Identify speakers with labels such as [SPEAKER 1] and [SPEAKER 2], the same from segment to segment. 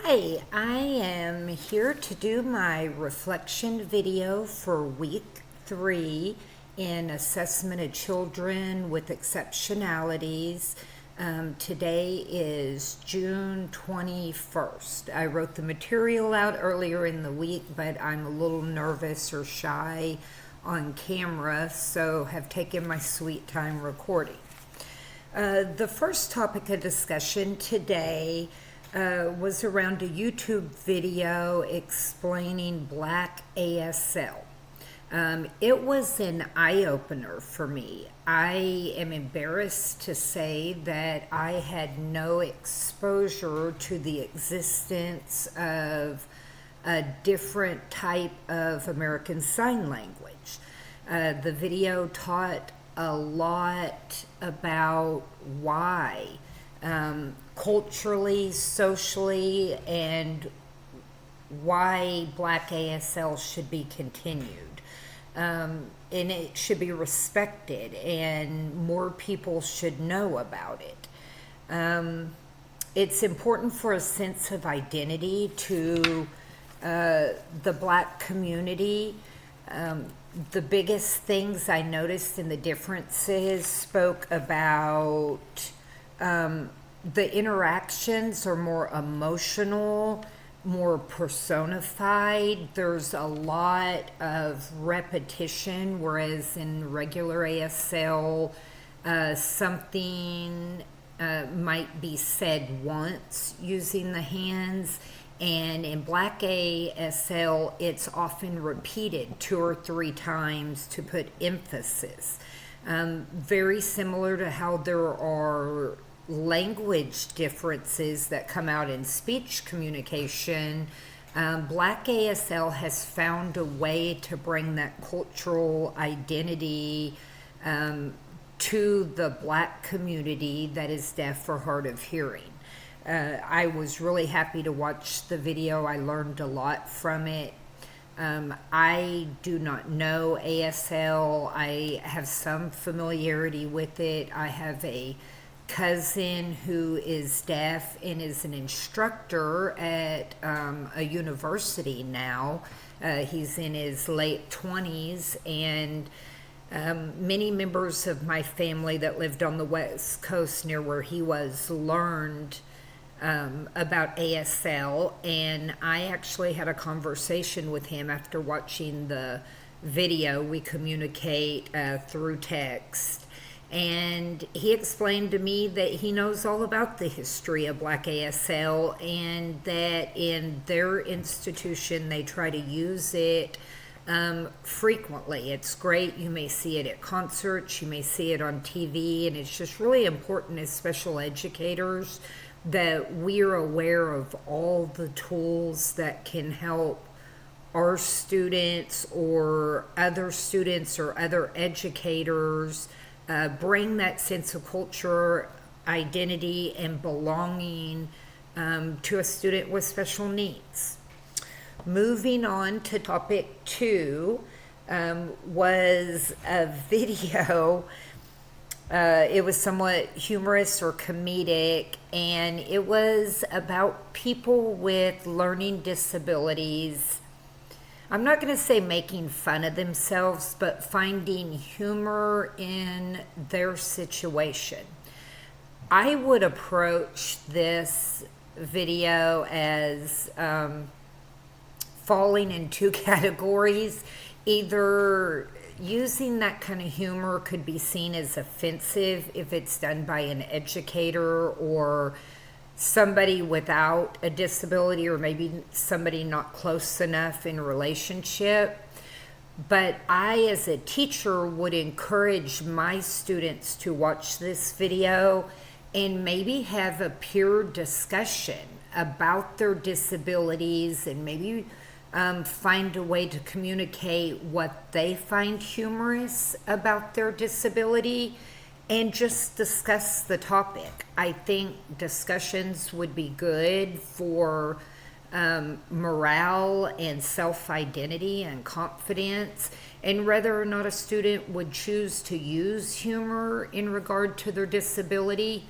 [SPEAKER 1] Hi, I am here to do my reflection video for week 3 in assessment of children with exceptionalities. Today is June 21st. I wrote the material out earlier in the week, but I'm a little nervous or shy on camera, so have taken my sweet time recording. The first topic of discussion today was around a YouTube video explaining black ASL. It was an eye-opener for me. I am embarrassed to say that I had no exposure to the existence of a different type of American Sign Language. The video taught a lot about why, culturally, socially, and why black ASL should be continued. And it should be respected, and more people should know about it. It's important for a sense of identity to the black community. The biggest things I noticed in the differences spoke about the interactions are more emotional, more personified. There's a lot of repetition, whereas in regular ASL, something might be said once using the hands. And in black ASL, it's often repeated 2 or 3 times to put emphasis. Very similar to how there are language differences that come out in speech communication, black ASL has found a way to bring that cultural identity to the black community that is deaf or hard of hearing. I was really happy to watch the video. I learned a lot from it. I do not know ASL. I have some familiarity with it. I have a cousin who is deaf and is an instructor at a university now. He's in his late 20s, and many members of my family that lived on the West Coast near where he was learned about ASL, and I actually had a conversation with him after watching the video. We communicate through text, and he explained to me that he knows all about the history of black ASL, and that in their institution they try to use it frequently. It's great. You may see it at concerts, you may see it on TV, and it's just really important as special educators that we're aware of all the tools that can help our students or other educators bring that sense of culture, identity, and belonging to a student with special needs. Moving on to topic 2 was a video. It was somewhat humorous or comedic, and it was about people with learning disabilities. I'm not going to say making fun of themselves, but finding humor in their situation. I would approach this video as falling in 2 categories. Either using that kind of humor could be seen as offensive if it's done by an educator or somebody without a disability, or maybe somebody not close enough in relationship. But I, as a teacher, would encourage my students to watch this video and maybe have a peer discussion about their disabilities, and maybe find a way to communicate what they find humorous about their disability, and just discuss the topic. I think discussions would be good for morale and self-identity and confidence, and whether or not a student would choose to use humor in regard to their disability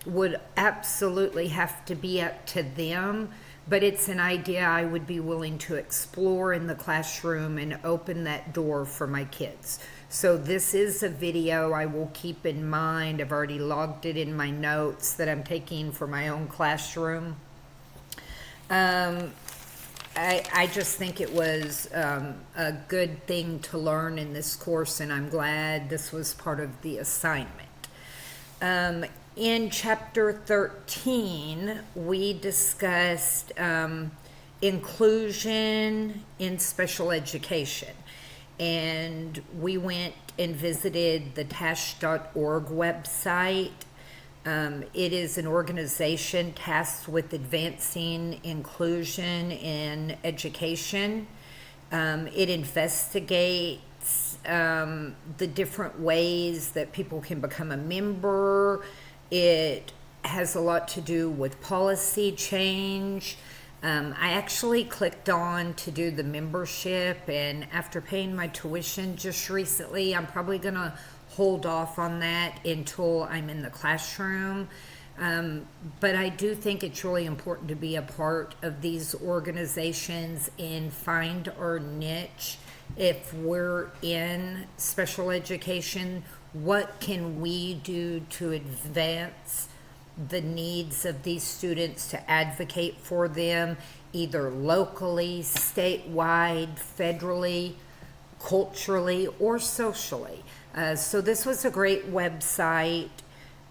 [SPEAKER 1] would absolutely have to be up to them. but it's an idea I would be willing to explore in the classroom and open that door for my kids. So this is a video I will keep in mind. I've already logged it in my notes that I'm taking for my own classroom. I just think it was a good thing to learn in this course, and I'm glad this was part of the assignment. In chapter 13, we discussed inclusion in special education. And we went and visited the tash.org website. It is an organization tasked with advancing inclusion in education. It investigates the different ways that people can become a member. It has a lot to do with policy change. I actually clicked on to do the membership, and after paying my tuition just recently, I'm probably going to hold off on that until I'm in the classroom. But I do think it's really important to be a part of these organizations and find our niche. If we're in special education, what can we do to advance the needs of these students, to advocate for them, either locally, statewide, federally, culturally, or socially. So this was a great website.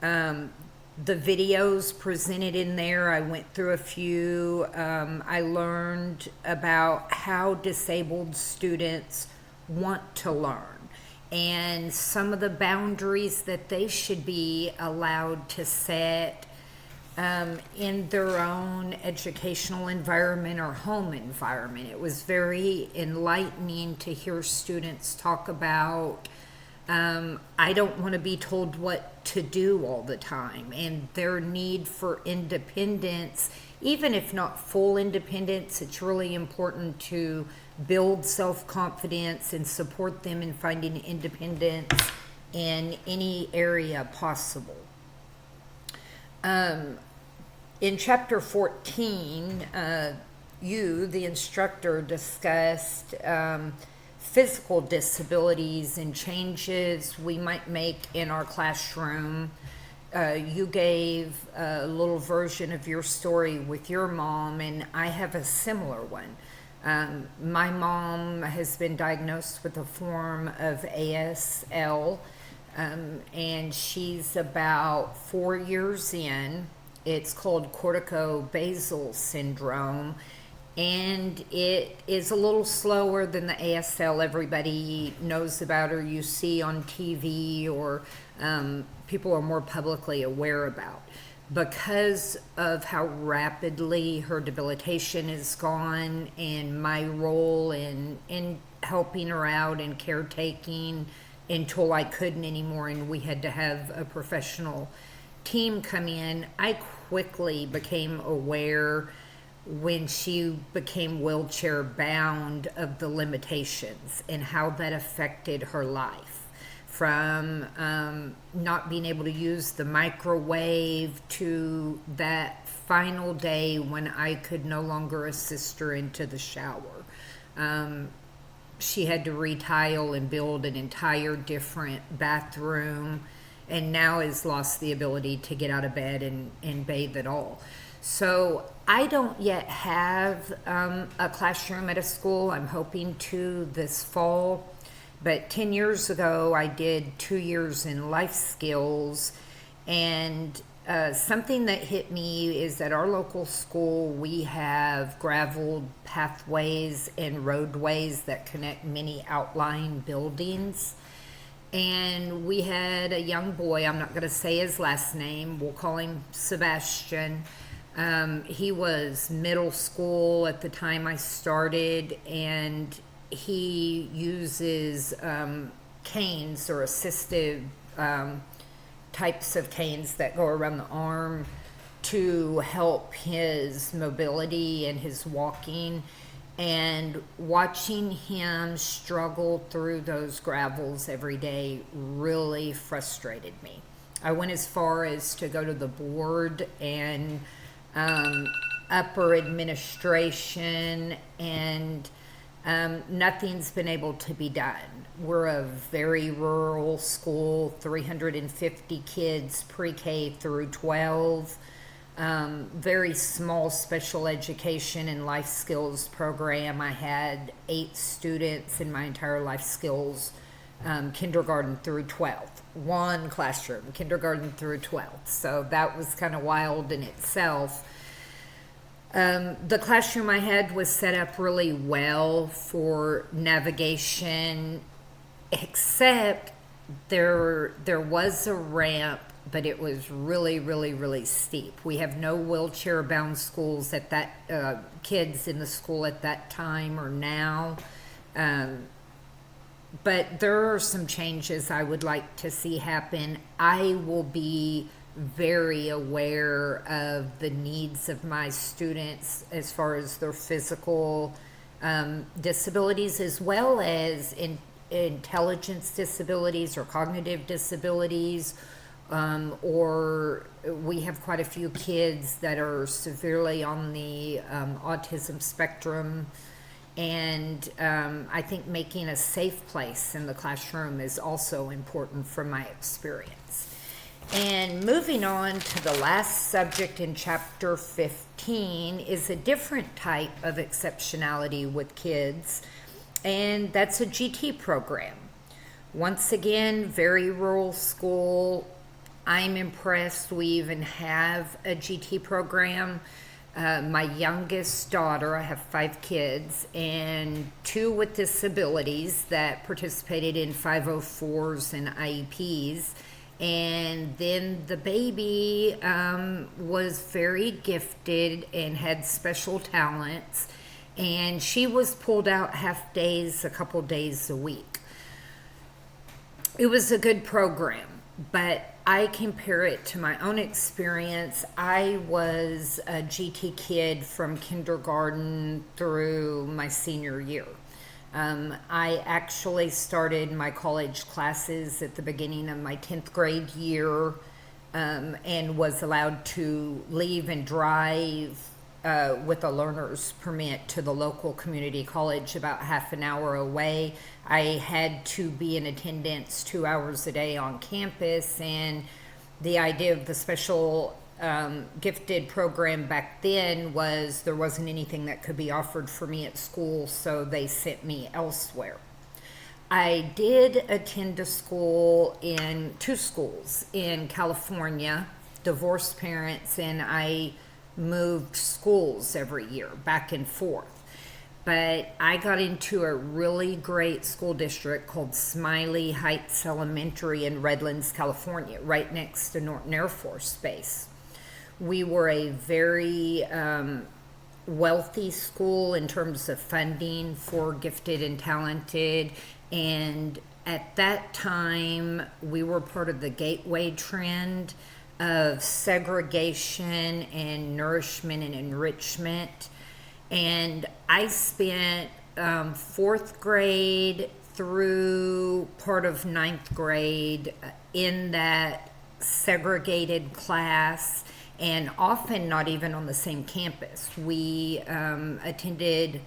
[SPEAKER 1] The videos presented in there, I went through a few. I learned about how disabled students want to learn and some of the boundaries that they should be allowed to set in their own educational environment or home environment. It was very enlightening to hear students talk about, I don't want to be told what to do all the time, and their need for independence. Even if not full independence, it's really important to build self-confidence and support them in finding independence in any area possible. In chapter 14, you, the instructor, discussed physical disabilities and changes we might make in our classroom. You gave a little version of your story with your mom, and I have a similar one. My mom has been diagnosed with a form of ASL, and she's about 4 years in. It's called corticobasal syndrome, and it is a little slower than the ASL everybody knows about or you see on TV or people are more publicly aware about. Because of how rapidly her debilitation is gone and my role in helping her out and caretaking until I couldn't anymore and we had to have a professional team come in, I quickly became aware when she became wheelchair bound of the limitations and how that affected her life. From not being able to use the microwave to that final day when I could no longer assist her into the shower. She had to retile and build an entire different bathroom, and now has lost the ability to get out of bed and bathe at all. So I don't yet have a classroom at a school. I'm hoping to this fall. But 10 years ago, I did 2 years in life skills, and something that hit me is that our local school, we have graveled pathways and roadways that connect many outlying buildings. And we had a young boy, I'm not going to say his last name, we'll call him Sebastian. He was middle school at the time I started, and he uses canes or assistive types of canes that go around the arm to help his mobility and his walking. And watching him struggle through those gravels every day really frustrated me. I went as far as to go to the board and upper administration, and nothing's been able to be done. We're a very rural school, 350 kids pre-K through 12. Very small special education and life skills program. I had 8 students in my entire life skills, kindergarten through 12th. One classroom, kindergarten through 12th. So that was kind of wild in itself. The classroom I had was set up really well for navigation, except there was a ramp, but it was really, really, really steep. We have no wheelchair-bound schools at that, kids in the school at that time or now. But there are some changes I would like to see happen. I will be very aware of the needs of my students as far as their physical disabilities, as well as intelligence disabilities or cognitive disabilities, or we have quite a few kids that are severely on the autism spectrum. And I think making a safe place in the classroom is also important from my experience. And moving on to the last subject in chapter 15 is a different type of exceptionality with kids, and that's a GT program. Once again, very rural school. I'm impressed we even have a GT program. My youngest daughter, I have 5 kids, and 2 with disabilities that participated in 504s and IEPs. And then the baby was very gifted and had special talents, and she was pulled out half days, a couple days a week. It was a good program, but I compare it to my own experience. I was a GT kid from kindergarten through my senior year. I actually started my college classes at the beginning of my 10th grade year, and was allowed to leave and drive with a learner's permit to the local community college about half an hour away. I had to be in attendance 2 hours a day on campus, and the idea of the special gifted program back then was there wasn't anything that could be offered for me at school, so they sent me elsewhere. I did attend a school in 2 schools in California, divorced parents, and I moved schools every year back and forth. But I got into a really great school district called Smiley Heights Elementary in Redlands, California, right next to Norton Air Force Base. We were a very wealthy school in terms of funding for gifted and talented, and at that time we were part of the gateway trend of segregation and nourishment and enrichment. And I spent 4th grade through part of 9th grade in that segregated class, and often not even on the same campus. We attended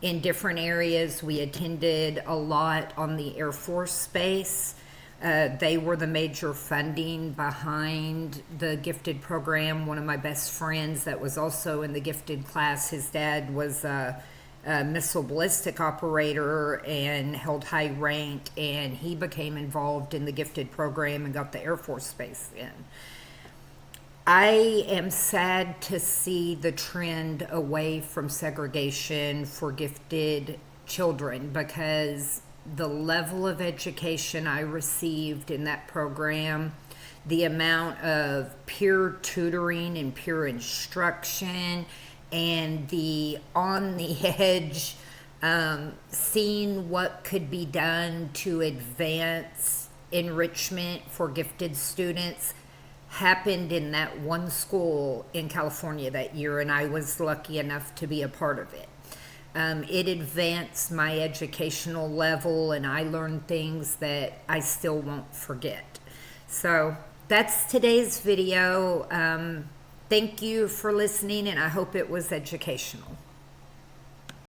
[SPEAKER 1] in different areas. We attended a lot on the Air Force Base. They were the major funding behind the gifted program. One of my best friends that was also in the gifted class, his dad was a missile ballistic operator and held high rank, and he became involved in the gifted program and got the Air Force Base in. I am sad to see the trend away from segregation for gifted children, because the level of education I received in that program, the amount of peer tutoring and peer instruction, and the on the edge seeing what could be done to advance enrichment for gifted students happened in that one school in California that year, and I was lucky enough to be a part of it. It advanced my educational level, and I learned things that I still won't forget. So that's today's video. thank you for listening, and I hope it was educational.